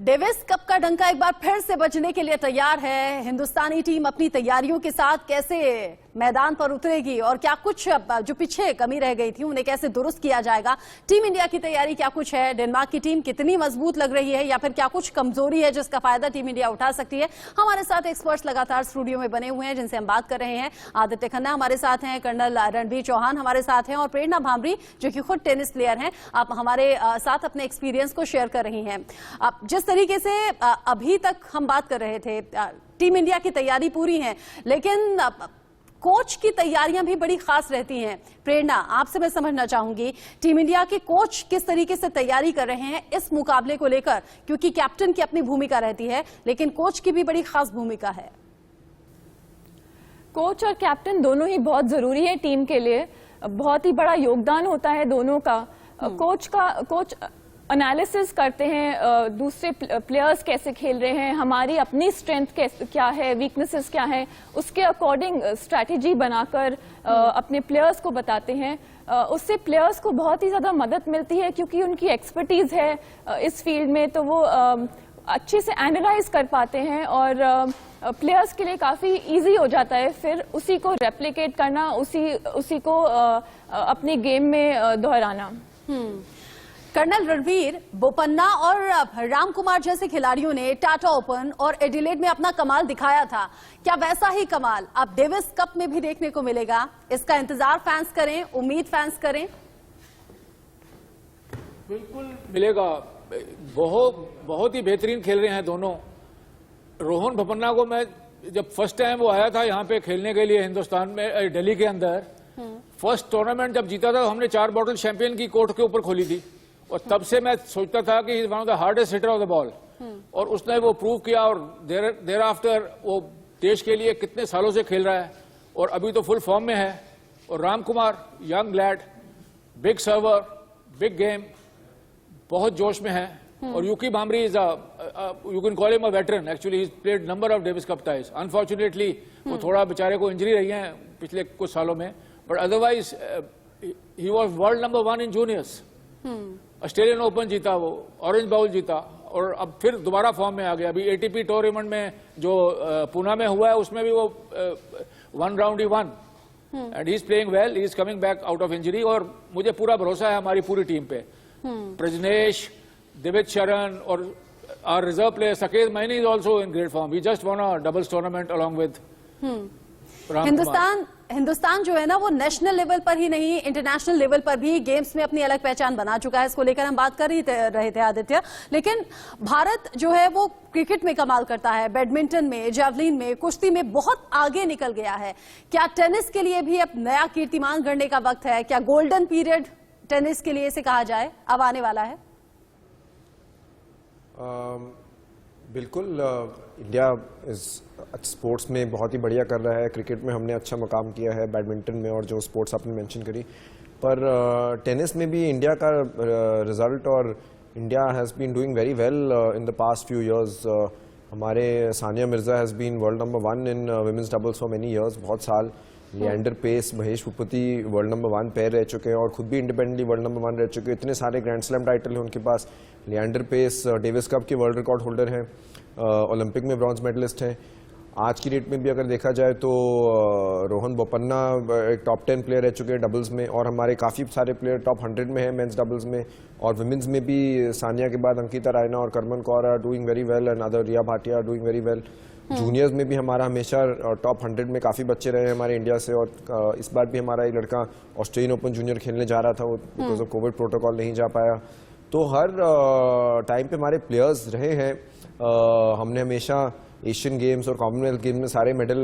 Davis cup का डंका एक बार फिर से बजने के लिए तैयार है। हिंदुस्तानी टीम अपनी तैयारियों के साथ कैसे मैदान पर उतरेगी और क्या कुछ जो पीछे कमी रह गई थी उन्हें कैसे दुरुस्त किया जाएगा। टीम इंडिया की तैयारी क्या कुछ है, डेनमार्क की टीम कितनी मजबूत लग रही है या फिर क्या कुछ कमजोरी है जिसका फायदा टीम इंडिया उठा सकती है। हमारे साथ एक्सपर्ट्स लगातार स्टूडियो में बने हुए हैं जिनसे हम बात कर रहे हैं। आदित्य खन्ना हमारे साथ हैं, कर्नल रणवीर चौहान हमारे साथ हैं और प्रेरणा भांबरी जो कि खुद टेनिस प्लेयर हैं। आप हमारे साथ अपने एक्सपीरियंस को शेयर कर रही हैं। जिस तरीके से अभी तक हम बात कर रहे थे, टीम इंडिया की तैयारी पूरी है, लेकिन कोच की तैयारियां भी बड़ी खास रहती हैं। प्रेरणा, आपसे मैं समझना चाहूंगी टीम इंडिया के कोच किस तरीके से तैयारी कर रहे हैं इस मुकाबले को लेकर, क्योंकि कैप्टन की अपनी भूमिका रहती है लेकिन कोच की भी बड़ी खास भूमिका है। कोच और कैप्टन दोनों ही बहुत जरूरी है टीम के लिए, बहुत ही बड़ा योगदान होता है दोनों का। कोच एनालिसिस करते हैं दूसरे प्लेयर्स कैसे खेल रहे हैं, हमारी अपनी स्ट्रेंथ क्या है, वीकनेसेस क्या है, उसके अकॉर्डिंग स्ट्रैटेजी बनाकर अपने प्लेयर्स को बताते हैं। उससे प्लेयर्स को बहुत ही ज़्यादा मदद मिलती है क्योंकि उनकी एक्सपर्टीज है इस फील्ड में, तो वो अच्छे से एनालाइज कर पाते हैं और प्लेयर्स के लिए काफ़ी इजी हो जाता है फिर उसी को रेप्लिकेट करना, उसी को अपने गेम में दोहराना। कर्नल रणवीर, बोपन्ना और राम कुमार जैसे खिलाड़ियों ने टाटा ओपन और एडिलेड में अपना कमाल दिखाया था। क्या वैसा ही कमाल अब डेविस कप में भी देखने को मिलेगा? इसका इंतजार फैंस करें, उम्मीद फैंस करें। बिल्कुल मिलेगा। बहुत ही बेहतरीन खेल रहे हैं दोनों। रोहन बोपन्ना को मैं जब फर्स्ट टाइम वो आया था यहाँ पे खेलने के लिए हिंदुस्तान में, दिल्ली के अंदर फर्स्ट टूर्नामेंट जब जीता था, हमने 4 बॉटल चैंपियन की कोर्ट के ऊपर खोली थी और तब से मैं सोचता था कि he is one of the hardest hitter of the ball और उसने वो प्रूव किया और देर आफ्टर वो देश के लिए कितने सालों से खेल रहा है और अभी तो फुल फॉर्म में है। और Ram Kumar, young lad, big server, big game, बहुत जोश में है। और Yuki Bhambri is you can call him a veteran, actually he played number of Davis Cup ties. Unfortunately वो थोड़ा बेचारे को इंजरी रही है पिछले कुछ सालों में, but otherwise he was world number 1 in juniors. Australian open जीता वो, ऑरेंज बाउल जीता और अब फिर दोबारा फॉर्म में आ गया। अभी एटीपी टूर्नामेंट में जो पुणे में हुआ है उसमें भी वो 1 round he one and he is playing well, he is coming back out of injury और मुझे पूरा भरोसा है हमारी पूरी टीम पे। प्रजनेश, दिविज शरण और आवर रिजर्व प्लेयर सकेत many is also in great form. He just von a doubles tournament along with Hindustan जो है ना वो नेशनल लेवल पर ही नहीं, इंटरनेशनल लेवल पर भी गेम्स में अपनी अलग पहचान बना चुका है। इसको लेकर हम बात कर रहे थे आदित्य, लेकिन भारत जो है वो क्रिकेट में कमाल करता है, बैडमिंटन में, जैवलिन में, कुश्ती में बहुत आगे निकल गया है। क्या टेनिस के लिए भी अब नया कीर्तिमान गढ़ने का वक्त है? क्या गोल्डन पीरियड टेनिस के लिए इसे कहा जाए अब आने वाला है? बिल्कुल, इंडिया इस स्पोर्ट्स में बहुत ही बढ़िया कर रहा है। क्रिकेट में हमने अच्छा मुकाम किया है, बैडमिंटन में और जो स्पोर्ट्स आपने मेंशन करी, पर टेनिस में भी इंडिया का रिजल्ट और India has been doing very well in the past few years. हमारे Sania Mirza has been world number 1 in women's doubles for many years, बहुत साल। Leander Paes, Mahesh Bhupathi world number 1 pair रह चुके हैं और खुद भी इंडिपेंडेंटली वर्ल्ड नंबर 1 रह चुके हैं। इतने सारे ग्रैंड स्लैम टाइटल हैं उनके पास। लिएंडर पेस डेविस कप के वर्ल्ड रिकॉर्ड होल्डर हैं, ओलंपिक में ब्रॉन्ज मेडलिस्ट हैं। आज की डेट में भी अगर देखा जाए तो रोहन बोपन्ना एक टॉप 10 प्लेयर रह चुके हैं डबल्स में और हमारे काफ़ी सारे प्लेयर टॉप 100 में हैं मेंस डबल्स में। और विमेंस में भी सानिया के बाद अंकिता रायना और Karman Kaur are doing very well and other Riya Bhatia are doing very well. Juniors में भी हमारा हमेशा टॉप 100 में काफ़ी बच्चे रहे हैं हमारे इंडिया से और इस बार भी हमारा एक लड़का ऑस्ट्रेलियन ओपन जूनियर खेलने जा रहा था, वो बिकॉज ऑफ कोविड प्रोटोकॉल नहीं जा पाया। तो हर टाइम पे हमारे प्लेयर्स रहे हैं। हमने हमेशा एशियन गेम्स और कॉमनवेल्थ गेम्स में सारे मेडल,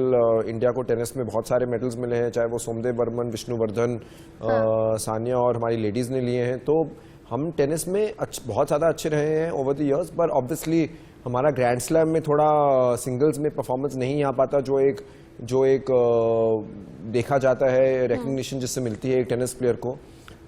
इंडिया को टेनिस में बहुत सारे मेडल्स मिले हैं, चाहे वो सोमदेव बर्मन, विष्णुवर्धन, सानिया और हमारी लेडीज़ ने लिए हैं। तो हम टेनिस में बहुत ज़्यादा अच्छे रहे हैं ओवर द ईयर्स, पर ऑब्वियसली हमारा ग्रैंड स्लैम में थोड़ा सिंगल्स में परफॉर्मेंस नहीं आ पाता जो एक देखा जाता है, रिकग्निशन जिससे मिलती है एक टेनिस प्लेयर को।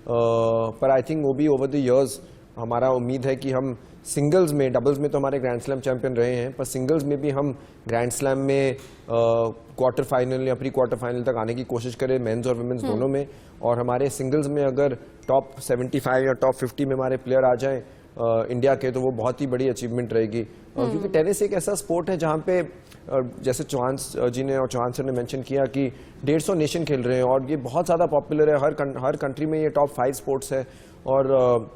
पर आई थिंक वो भी ओवर द ईयर्स हमारा उम्मीद है कि हम सिंगल्स में, डबल्स में तो हमारे ग्रैंड स्लैम चैंपियन रहे हैं, पर सिंगल्स में भी हम ग्रैंड स्लैम में क्वार्टर फाइनल या प्री क्वार्टर फाइनल तक आने की कोशिश करें, मेंस और वुमेन्स दोनों में। और हमारे सिंगल्स में अगर टॉप 75 या टॉप 50 में हमारे प्लेयर आ जाएं इंडिया के, तो वो बहुत ही बड़ी अचीवमेंट रहेगी। क्योंकि टेनिस एक ऐसा स्पोर्ट है जहाँ पे जैसे चौहान जी ने और चौहान सर ने मेंशन किया कि 150 नेशन खेल रहे हैं और ये बहुत ज़्यादा पॉपुलर है, हर कंट्री में ये टॉप 5 स्पोर्ट्स है और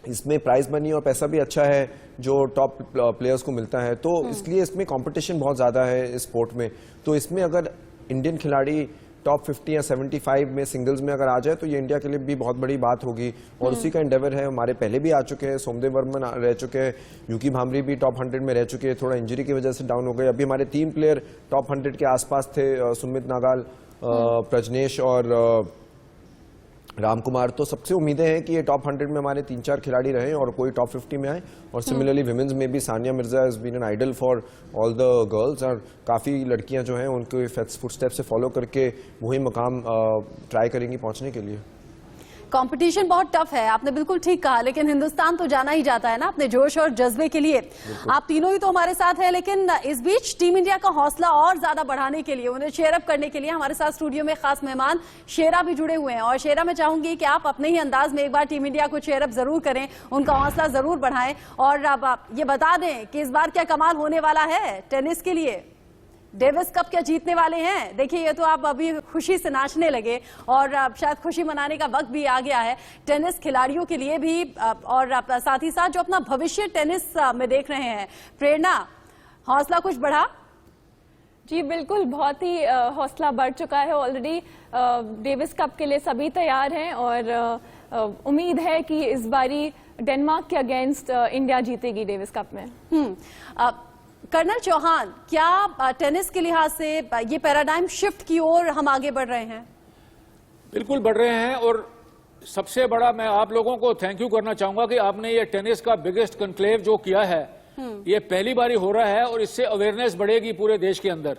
इसमें प्राइज मनी और पैसा भी अच्छा है जो टॉप प्लेयर्स को मिलता है, तो इसलिए इसमें कंपटीशन बहुत ज़्यादा है इस स्पोर्ट में। तो इसमें अगर इंडियन खिलाड़ी टॉप 50 या 75 में सिंगल्स में अगर आ जाए तो ये इंडिया के लिए भी बहुत बड़ी बात होगी और उसी का एंडेवर है। हमारे पहले भी आ चुके हैं, सोमदेव वर्मन रह चुके हैं, यूकी भामरी भी टॉप 100 में रह चुके हैं, थोड़ा इंजरी की वजह से डाउन हो गए। अभी हमारे 3 प्लेयर टॉप 100 के आसपास थे, सुमित नागाल, प्रजनेश और रामकुमार। तो सबसे उम्मीदें हैं कि ये टॉप 100 में हमारे 3-4 खिलाड़ी रहे और कोई टॉप 50 में आए। और सिमिलरली विमेंस में भी Sania Mirza has been an idol for all the girls और काफ़ी लड़कियां जो हैं उनके फुटस्टेप से फॉलो करके वही मुकाम ट्राई करेंगी पहुंचने के लिए। कंपटीशन बहुत टफ है, आपने बिल्कुल ठीक कहा, लेकिन हिंदुस्तान तो जाना ही जाता है ना अपने जोश और जज्बे के लिए। आप तीनों ही तो हमारे साथ हैं, लेकिन इस बीच टीम इंडिया का हौसला और ज्यादा बढ़ाने के लिए, उन्हें चेयर अप करने के लिए हमारे साथ स्टूडियो में खास मेहमान शेरा भी जुड़े हुए हैं। और शेरा, मैं चाहूंगी कि आप अपने ही अंदाज में एक बार टीम इंडिया को चेयर अप जरूर करें, उनका हौसला जरूर बढ़ाएं और अब आप ये बता दें कि इस बार क्या कमाल होने वाला है टेनिस के लिए। डेविस कप क्या जीतने वाले हैं? देखिए, ये तो आप अभी खुशी से नाचने लगे और शायद खुशी मनाने का वक्त भी आ गया है टेनिस खिलाड़ियों के लिए भी और साथ ही साथ जो अपना भविष्य टेनिस में देख रहे हैं। प्रेरणा, हौसला कुछ बढ़ा? जी बिल्कुल, बहुत ही हौसला बढ़ चुका है ऑलरेडी। डेविस कप के लिए सभी तैयार हैं और उम्मीद है कि इस बारी डेनमार्क के अगेंस्ट इंडिया जीतेगी डेविस कप में। कर्नल चौहान, क्या टेनिस के लिहाज से ये पैराडाइम शिफ्ट की ओर हम आगे बढ़ रहे हैं? बिल्कुल बढ़ रहे हैं और सबसे बड़ा मैं आप लोगों को थैंक यू करना चाहूंगा कि आपने ये टेनिस का बिगेस्ट कॉन्क्लेव जो किया है, ये पहली बारी हो रहा है और इससे अवेयरनेस बढ़ेगी पूरे देश के अंदर।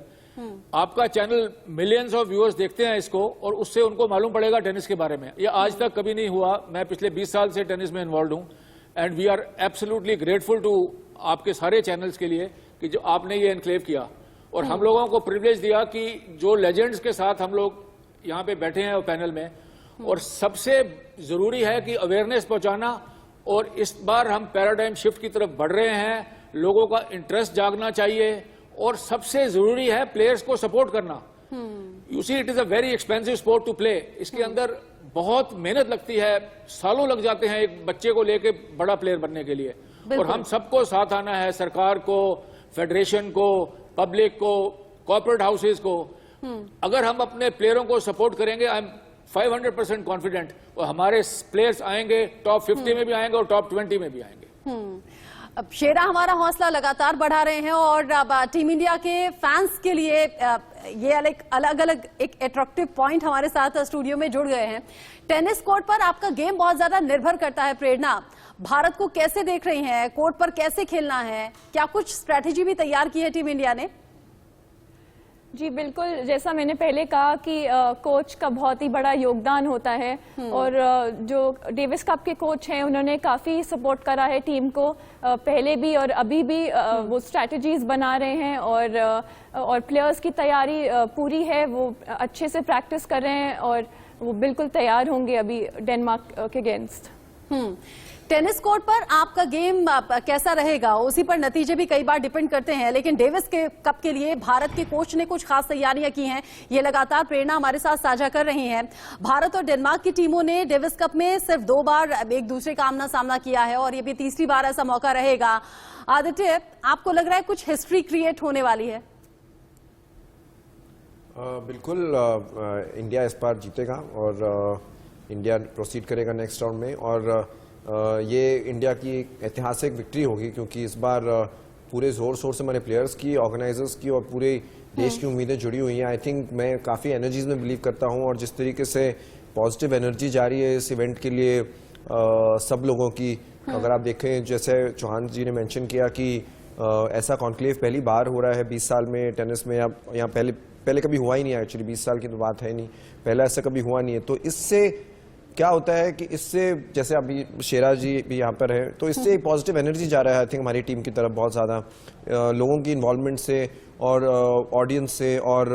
आपका चैनल मिलियंस ऑफ व्यूअर्स देखते हैं इसको और उससे उनको मालूम पड़ेगा टेनिस के बारे में। ये आज तक कभी नहीं हुआ। मैं पिछले 20 साल से टेनिस में इन्वॉल्व हूं and we are absolutely grateful to आपके सारे चैनल्स के लिए कि जो आपने ये एनक्लेव किया और हम लोगों को प्रिविलेज दिया कि जो लेजेंड्स के साथ हम लोग यहाँ पे बैठे हैं पैनल में, और सबसे जरूरी है कि अवेयरनेस पहुंचाना। और इस बार हम पैराडाइम शिफ्ट की तरफ बढ़ रहे हैं, लोगों का इंटरेस्ट जागना चाहिए और सबसे जरूरी है प्लेयर्स को सपोर्ट करना। You see, it is a very expensive sport to play. इसके अंदर बहुत मेहनत लगती है, सालों लग जाते हैं एक बच्चे को लेके बड़ा प्लेयर बनने के लिए। और हम सबको साथ आना है, सरकार को, फेडरेशन को, पब्लिक को, कॉर्पोरेट हाउसेज को। अगर हम अपने प्लेयरों को सपोर्ट करेंगे, आई एम 500% कॉन्फिडेंट और हमारे प्लेयर्स आएंगे, टॉप 50 में भी आएंगे और टॉप 20 में भी आएंगे। अब शेरा, हमारा हौसला लगातार बढ़ा रहे हैं और अब टीम इंडिया के फैंस के लिए ये अलग अलग एक अट्रैक्टिव पॉइंट हमारे साथ स्टूडियो में जुड़ गए हैं। टेनिस कोर्ट पर आपका गेम बहुत ज्यादा निर्भर करता है। प्रेरणा, भारत को कैसे देख रही हैं? कोर्ट पर कैसे खेलना है? क्या कुछ स्ट्रैटेजी भी तैयार की है टीम इंडिया ने? जी बिल्कुल, जैसा मैंने पहले कहा कि कोच का बहुत ही बड़ा योगदान होता है और जो डेविस कप के कोच हैं उन्होंने काफ़ी सपोर्ट करा है टीम को पहले भी और अभी भी। वो स्ट्रैटेजीज बना रहे हैं और प्लेयर्स की तैयारी पूरी है, वो अच्छे से प्रैक्टिस कर रहे हैं और वो बिल्कुल तैयार होंगे अभी डेनमार्क के अगेंस्ट। टेनिस कोर्ट पर आपका गेम कैसा रहेगा, उसी पर नतीजे भी कई बार डिपेंड करते हैं, लेकिन डेविस के कप के लिए भारत के कोच ने कुछ खास तैयारियां की हैं, ये लगातार प्रेरणा हमारे साथ साझा कर रही हैं। भारत और डेनमार्क की टीमों ने डेविस कप में सिर्फ 2 बार एक दूसरे का आमना सामना किया है और ये भी तीसरी बार ऐसा मौका रहेगा। आदित्य, आपको लग रहा है कुछ हिस्ट्री क्रिएट होने वाली है? बिल्कुल, इंडिया इस बार जीतेगा और इंडिया प्रोसीड करेगा नेक्स्ट राउंड में और ये इंडिया की एक ऐतिहासिक विक्ट्री होगी क्योंकि इस बार पूरे जोर शोर से हमारे प्लेयर्स की, ऑर्गेनाइजर्स की और पूरे देश की उम्मीदें जुड़ी हुई हैं। आई थिंक मैं काफ़ी एनर्जीज में बिलीव करता हूं और जिस तरीके से पॉजिटिव एनर्जी जा रही है इस इवेंट के लिए सब लोगों की, अगर आप देखें जैसे चौहान जी ने मेंशन किया कि ऐसा कॉन्क्लेव पहली बार हो रहा है 20 साल में टेनिस में, यहाँ पहले कभी हुआ ही नहीं है। एक्चुअली 20 साल की तो बात है नहीं, पहला ऐसा कभी हुआ नहीं है। तो इससे क्या होता है कि इससे, जैसे अभी शेरा जी भी यहाँ पर है, तो इससे एक पॉजिटिव एनर्जी जा रहा है आई थिंक हमारी टीम की तरफ बहुत ज़्यादा, लोगों की इन्वॉल्वमेंट से और ऑडियंस से और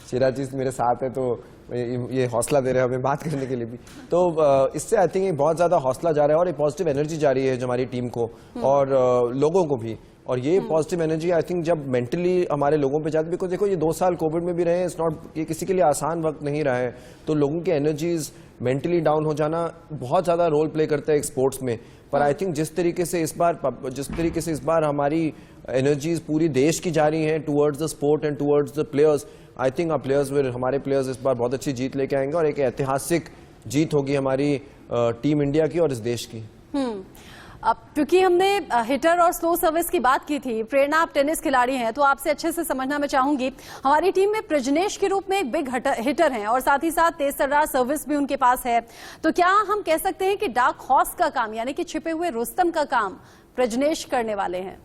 शेरा जी मेरे साथ है तो ये हौसला दे रहे हैं हमें बात करने के लिए भी। तो इससे आई थिंक बहुत ज़्यादा हौसला जा रहा है और एक पॉजिटिव एनर्जी जा रही है जो हमारी टीम को और लोगों को भी। और ये पॉजिटिव एनर्जी आई थिंक जब मेंटली हमारे लोगों पे जाती है, बिकॉज देखो ये 2 साल कोविड में भी रहे हैं, इट्स नॉट, ये किसी के लिए आसान वक्त नहीं रहा है, तो लोगों की एनर्जीज मेंटली डाउन हो जाना बहुत ज़्यादा रोल प्ले करता है एक स्पोर्ट्स में। पर आई थिंक जिस तरीके से इस बार हमारी एनर्जीज पूरी देश की जा रही हैं towards the sport and towards the players, I think हमारे प्लेयर्स इस बार बहुत अच्छी जीत लेके आएंगे और एक ऐतिहासिक जीत होगी हमारी टीम इंडिया की और इस देश की। अब क्योंकि हमने हिटर और स्लो सर्विस की बात की थी, प्रेरणा आप टेनिस खिलाड़ी हैं तो आपसे अच्छे से समझना मैं चाहूंगी, हमारी टीम में प्रजनेश के रूप में एक बिग हिटर हैं और साथ ही साथ तेज तर्रार सर्विस भी उनके पास है, तो क्या हम कह सकते हैं कि डार्क हॉर्स का काम यानी कि छिपे हुए रुस्तम का काम प्रजनेश करने वाले हैं?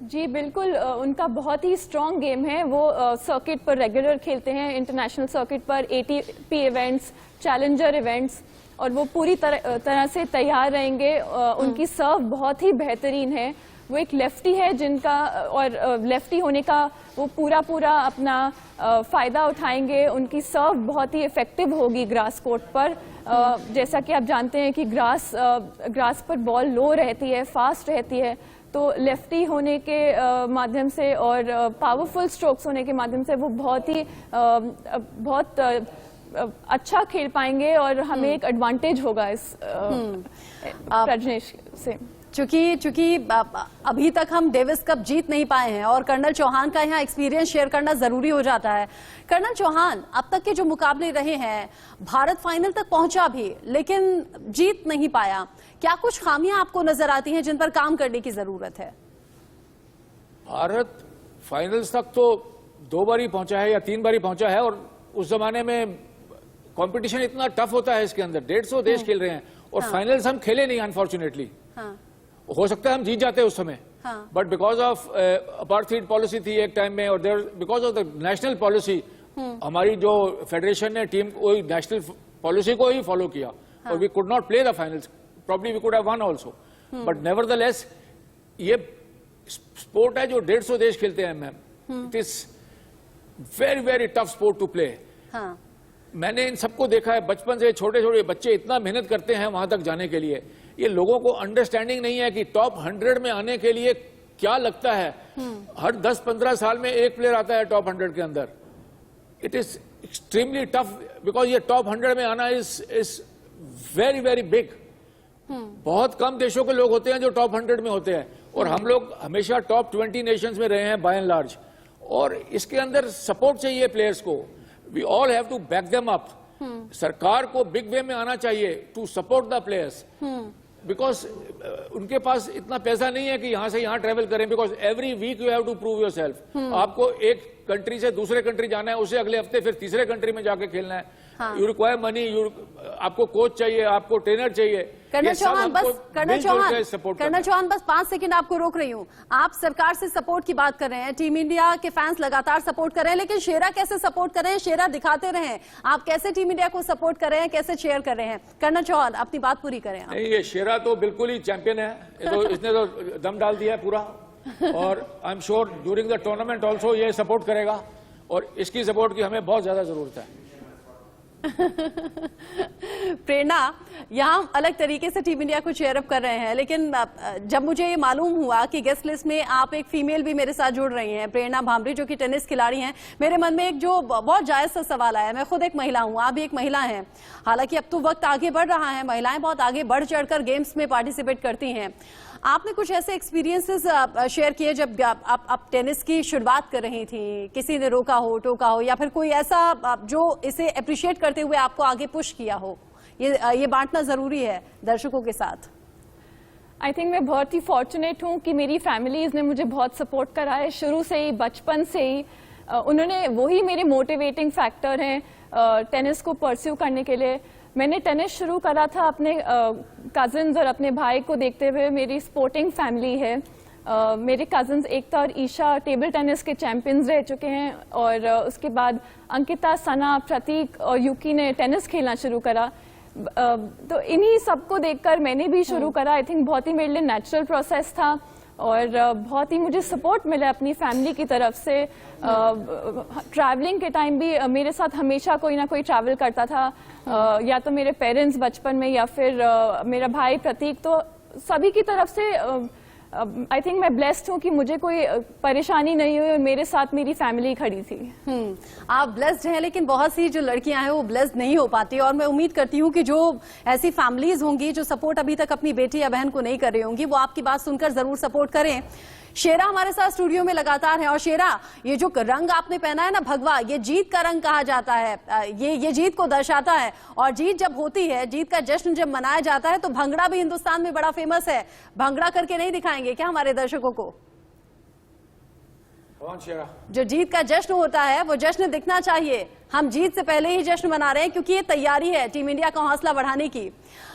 जी बिल्कुल, उनका बहुत ही स्ट्रॉन्ग गेम है। वो सर्किट पर रेगुलर खेलते हैं, इंटरनेशनल सर्किट पर ATP इवेंट्स, चैलेंजर इवेंट्स, और वो पूरी तरह से तैयार रहेंगे। उनकी सर्व बहुत ही बेहतरीन है। वो एक लेफ्टी है जिनका, और लेफ्टी होने का वो पूरा अपना फायदा उठाएंगे। उनकी सर्व बहुत ही इफेक्टिव होगी ग्रास कोर्ट पर। जैसा कि आप जानते हैं कि ग्रास पर बॉल लो रहती है, फास्ट रहती है, तो लेफ्टी होने के माध्यम से और पावरफुल स्ट्रोक्स होने के माध्यम से वो बहुत अच्छा खेल पाएंगे और हमें एक एडवांटेज होगा इस प्रजनेश से। चूंकि अभी तक हम डेविस कप जीत नहीं पाए हैं और कर्नल चौहान का यहाँ एक्सपीरियंस शेयर करना जरूरी हो जाता है। कर्नल चौहान, अब तक के जो मुकाबले रहे हैं, भारत फाइनल तक पहुंचा भी लेकिन जीत नहीं पाया, क्या कुछ खामियां आपको नजर आती हैं जिन पर काम करने की जरूरत है? भारत फाइनल्स तक तो 2 बार ही पहुंचा है या 3 बार ही पहुंचा है, और उस जमाने में कंपटीशन इतना टफ होता है, इसके अंदर 150 देश खेल रहे हैं और फाइनल्स हम खेले नहीं अनफॉर्चुनेटली। हो सकता है हम जीत जाते उस समय, but because of apartheid policy थी एक टाइम में, और because of the national policy, हमारी जो फेडरेशन ने टीम को नेशनल पॉलिसी को ही फॉलो किया और we could not play the finals, probably we could have won also, but nevertheless ये स्पोर्ट है जो 150 देश खेलते हैं ma'am, it is very very tough sport to play. मैंने इन सबको देखा है बचपन से, छोटे छोटे बच्चे इतना मेहनत करते हैं वहां तक जाने के लिए, ये लोगों को अंडरस्टैंडिंग नहीं है कि टॉप 100 में आने के लिए क्या लगता है। हर 10-15 साल में एक प्लेयर आता है टॉप 100 के अंदर। It is extremely tough because ये टॉप 100 में आना इज वेरी वेरी बिग। बहुत कम देशों के लोग होते हैं जो टॉप 100 में होते हैं, और हम लोग हमेशा टॉप 20 नेशंस में रहे हैं बाय एंड लार्ज, और इसके अंदर सपोर्ट चाहिए प्लेयर्स को। We all have to back them up. सरकार को बिग वे में आना चाहिए to support the players, because उनके पास इतना पैसा नहीं है कि यहां से यहां ट्रेवल करें, because every week you have to prove yourself. आपको एक कंट्री से दूसरे कंट्री जाना है, उसे अगले हफ्ते फिर तीसरे कंट्री में जाके खेलना है। यू रिक्वायर मनी, आपको कोच चाहिए, आपको ट्रेनर चाहिए। कर्नल चौहान बस 5 सेकंड आपको रोक रही हूँ। आप सरकार से सपोर्ट की बात कर रहे हैं, टीम इंडिया के फैंस लगातार सपोर्ट कर रहे हैं, लेकिन शेरा कैसे सपोर्ट कर रहे हैं? शेरा दिखाते रहे, आप कैसे टीम इंडिया को सपोर्ट कर रहे हैं, कैसे चेयर कर रहे हैं? कर्नल चौहान, अपनी बात पूरी करें। नहीं, ये शेरा तो बिल्कुल ही चैंपियन है, तो इसने तो दम डाल दिया है पूरा, और I am sure during the tournament also ये सपोर्ट करेगा, और इसकी सपोर्ट की हमें बहुत ज्यादा जरूरत है। प्रेरणा, यहाँ अलग तरीके से टीम इंडिया को चेयरअप कर रहे हैं, लेकिन जब मुझे ये मालूम हुआ कि गेस्ट लिस्ट में आप एक फीमेल भी मेरे साथ जुड़ रही हैं, प्रेरणा भांबरी, जो कि टेनिस खिलाड़ी हैं, मेरे मन में एक जो बहुत जायज सा सवाल आया। मैं खुद एक महिला हूँ, आप भी एक महिला हैं। हालांकि अब तो वक्त आगे बढ़ रहा है, महिलाएं बहुत आगे बढ़ चढ़कर गेम्स में पार्टिसिपेट करती हैं। आपने कुछ ऐसे एक्सपीरियंसेस शेयर किए जब आप टेनिस की शुरुआत कर रही थी, किसी ने रोका हो, टोका हो, या फिर कोई ऐसा जो इसे अप्रिशिएट करते हुए आपको आगे पुश किया हो? ये बांटना जरूरी है दर्शकों के साथ। आई थिंक मैं बहुत ही फॉर्चुनेट हूँ कि मेरी फैमिलीज ने मुझे बहुत सपोर्ट करा है शुरू से ही, बचपन से ही। उन्होंने, वही मेरे मोटिवेटिंग फैक्टर हैं टेनिस को परस्यू करने के लिए। मैंने टेनिस शुरू करा था अपने कजिन्स और अपने भाई को देखते हुए। मेरी स्पोर्टिंग फैमिली है। मेरे कजिन्स एकता और ईशा टेबल टेनिस के चैंपियंस रह चुके हैं, और उसके बाद अंकिता, सना, प्रतीक और यूकी ने टेनिस खेलना शुरू करा। तो इन्हीं सबको देखकर मैंने भी शुरू करा। आई थिंक बहुत ही मेरे लिए नेचुरल प्रोसेस था, और बहुत ही मुझे सपोर्ट मिला अपनी फैमिली की तरफ से। ट्रैवलिंग के टाइम भी मेरे साथ हमेशा कोई ना कोई ट्रैवल करता था, या तो मेरे पेरेंट्स बचपन में या फिर मेरा भाई प्रतीक, तो सभी की तरफ से आई थिंक मैं ब्लेस्ड हूँ कि मुझे कोई परेशानी नहीं हुई और मेरे साथ मेरी फैमिली खड़ी थी। आप ब्लेस्ड हैं, लेकिन बहुत सी जो लड़कियां हैं वो ब्लेस्ड नहीं हो पाती, और मैं उम्मीद करती हूँ कि जो ऐसी फैमिलीज होंगी जो सपोर्ट अभी तक अपनी बेटी या बहन को नहीं कर रही होंगी, वो आपकी बात सुनकर जरूर सपोर्ट करें। शेरा हमारे साथ स्टूडियो में लगातार है, और शेरा, ये जो रंग आपने पहना है ना भगवा, ये जीत का रंग कहा जाता है, ये जीत को दर्शाता है, और जीत जब होती है, जीत का जश्न जब मनाया जाता है, तो भंगड़ा भी हिंदुस्तान में बड़ा फेमस है। भंगड़ा करके नहीं दिखाएंगे क्या हमारे दर्शकों को? शेरा, जो जीत का जश्न होता है वो जश्न दिखना चाहिए। हम जीत से पहले ही जश्न मना रहे हैं, क्योंकि ये तैयारी है टीम इंडिया का हौसला बढ़ाने की।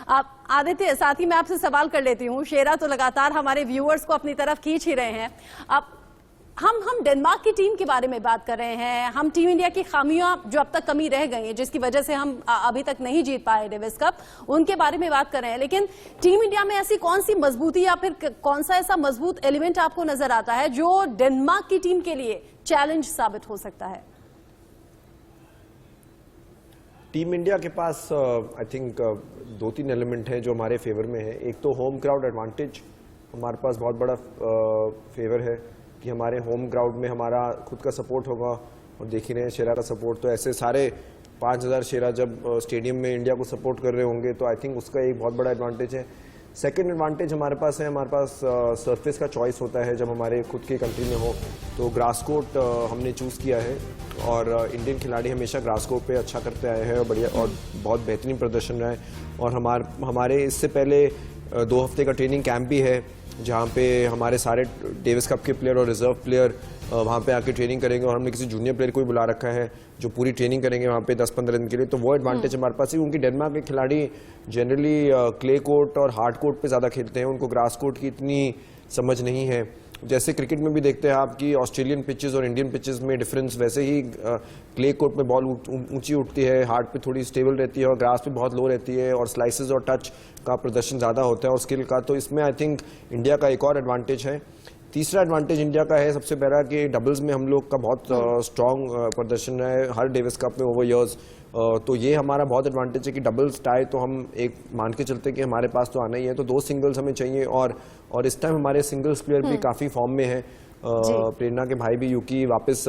आदित्य, साथ ही मैं आपसे सवाल कर लेती हूँ। शेरा तो लगातार हमारे व्यूअर्स को अपनी तरफ खींच ही रहे हैं। अब हम डेनमार्क की टीम के बारे में बात कर रहे हैं, हम टीम इंडिया की खामियां जो अब तक कमी रह गई है, जिसकी वजह से हम अभी तक नहीं जीत पाए डेविस कप, उनके बारे में बात कर रहे हैं। लेकिन टीम इंडिया में ऐसी कौन सी मजबूती या फिर कौन सा ऐसा मजबूत एलिमेंट आपको नजर आता है जो डेनमार्क की टीम के लिए चैलेंज साबित हो सकता है? टीम इंडिया के पास आई थिंक 2-3 एलिमेंट हैं जो हमारे फेवर में है। एक तो होम क्राउड एडवांटेज हमारे पास बहुत बड़ा फेवर है कि हमारे होम ग्राउंड में हमारा खुद का सपोर्ट होगा, और देख ही रहे हैं शेरा का सपोर्ट, तो ऐसे सारे 5000 शेरा जब स्टेडियम में इंडिया को सपोर्ट कर रहे होंगे, तो आई थिंक उसका एक बहुत बड़ा एडवांटेज है। सेकंड एडवांटेज हमारे पास है, हमारे पास सरफेस का चॉइस होता है जब हमारे खुद के कंट्री में हो, तो ग्रास कोर्ट हमने चूज़ किया है, और इंडियन खिलाड़ी हमेशा ग्रास कोर्ट पे अच्छा करते आए हैं और बढ़िया और बहुत बेहतरीन प्रदर्शन रहा है। और हमारे इससे पहले 2 हफ्ते का ट्रेनिंग कैंप भी है, जहाँ पे हमारे सारे डेविस कप के प्लेयर और रिजर्व प्लेयर वहाँ पे आके ट्रेनिंग करेंगे, और हमने किसी जूनियर प्लेयर को भी बुला रखा है जो पूरी ट्रेनिंग करेंगे वहाँ पे 10-15 दिन के लिए। तो वो एडवांटेज हमारे पास है, क्योंकि डेनमार्क के खिलाड़ी जनरली क्ले कोर्ट और हार्ड कोर्ट पे ज़्यादा खेलते हैं, उनको ग्रास कोर्ट की इतनी समझ नहीं है। जैसे क्रिकेट में भी देखते हैं आप कि ऑस्ट्रेलियन पिचेस और इंडियन पिचेस में डिफरेंस, वैसे ही क्ले कोर्ट में बॉल ऊंची उठती है, हार्ड पे थोड़ी स्टेबल रहती है, और ग्रास पे बहुत लो रहती है, और स्लाइसेस और टच का प्रदर्शन ज़्यादा होता है और स्किल का। तो इसमें आई थिंक इंडिया का एक और एडवांटेज है। तीसरा एडवांटेज इंडिया का है सबसे बड़ा कि डबल्स में हम लोग का बहुत स्ट्रॉन्ग प्रदर्शन है हर डेविस कप में ओवर ईयर्स। तो ये हमारा बहुत एडवांटेज है कि डबल्स टाई तो हम एक मान के चलते कि हमारे पास तो आना ही है, तो 2 सिंगल्स हमें चाहिए, और इस टाइम हमारे सिंगल्स प्लेयर भी काफ़ी फॉर्म में है। प्रेरणा के भाई भी यूकी वापस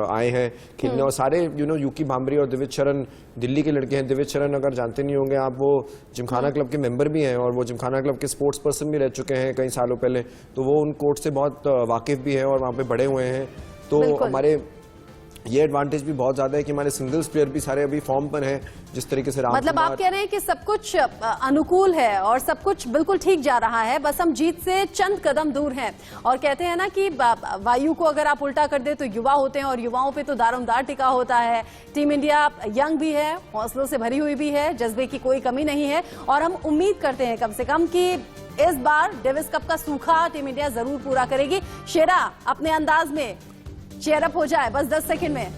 आए हैं खेलने, और सारे यूकी भांबरी और दिविज शरण दिल्ली के लड़के हैं। दिविज शरण अगर जानते नहीं होंगे आप, वो जिमखाना क्लब के मेंबर भी हैं, और वो जिमखाना क्लब के स्पोर्ट्स पर्सन भी रह चुके हैं कई सालों पहले, तो वो उन कोर्ट से बहुत वाकिफ भी है और वहाँ पे बड़े हुए हैं। तो हमारे ये एडवांटेज भी बहुत ज्यादा है कि हमारे सिंगल्स प्लेयर भी सारे अभी फॉर्म पर हैं, जिस तरीके से मतलब आप कह रहे हैं कि सब कुछ अनुकूल है और सब कुछ बिल्कुल ठीक जा रहा है, बस हम जीत से चंद कदम दूर हैं। और कहते हैं ना कि वायु को अगर आप उल्टा कर दे तो युवा होते हैं, और युवाओं पे तो दारोमदार टिका होता है। टीम इंडिया यंग भी है, हौसलों से भरी हुई भी है, जज्बे की कोई कमी नहीं है, और हम उम्मीद करते हैं कम से कम कि इस बार डेविस कप का सूखा टीम इंडिया जरूर पूरा करेगी। शेरा, अपने अंदाज में चेयर अप हो जाए बस 10 सेकंड में।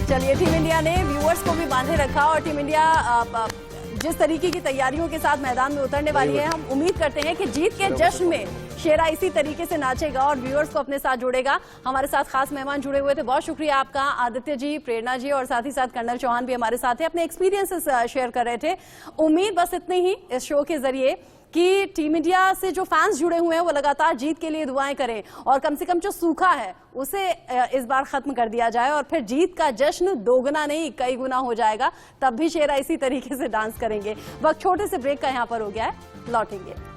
चलिए, टीम इंडिया ने व्यूअर्स को भी बांधे रखा, और टीम इंडिया जिस तरीके की तैयारियों के साथ मैदान में उतरने वाली है, हम उम्मीद करते हैं कि जीत के जश्न में शेरा इसी तरीके से नाचेगा और व्यूअर्स को अपने साथ जोड़ेगा। हमारे साथ खास मेहमान जुड़े हुए थे, बहुत शुक्रिया आपका, आदित्य जी, प्रेरणा जी, और साथ ही साथ कर्नल चौहान भी हमारे साथ हैं, अपने एक्सपीरियंसेस शेयर कर रहे थे। उम्मीद बस इतनी ही इस शो के जरिए कि टीम इंडिया से जो फैंस जुड़े हुए हैं वो लगातार जीत के लिए दुआएं करें, और कम से कम जो सूखा है उसे इस बार खत्म कर दिया जाए, और फिर जीत का जश्न दोगुना नहीं कई गुना हो जाएगा। तब भी शेरा इसी तरीके से डांस करेंगे। वक्त छोटे से ब्रेक का यहाँ पर हो गया है, लौटेंगे।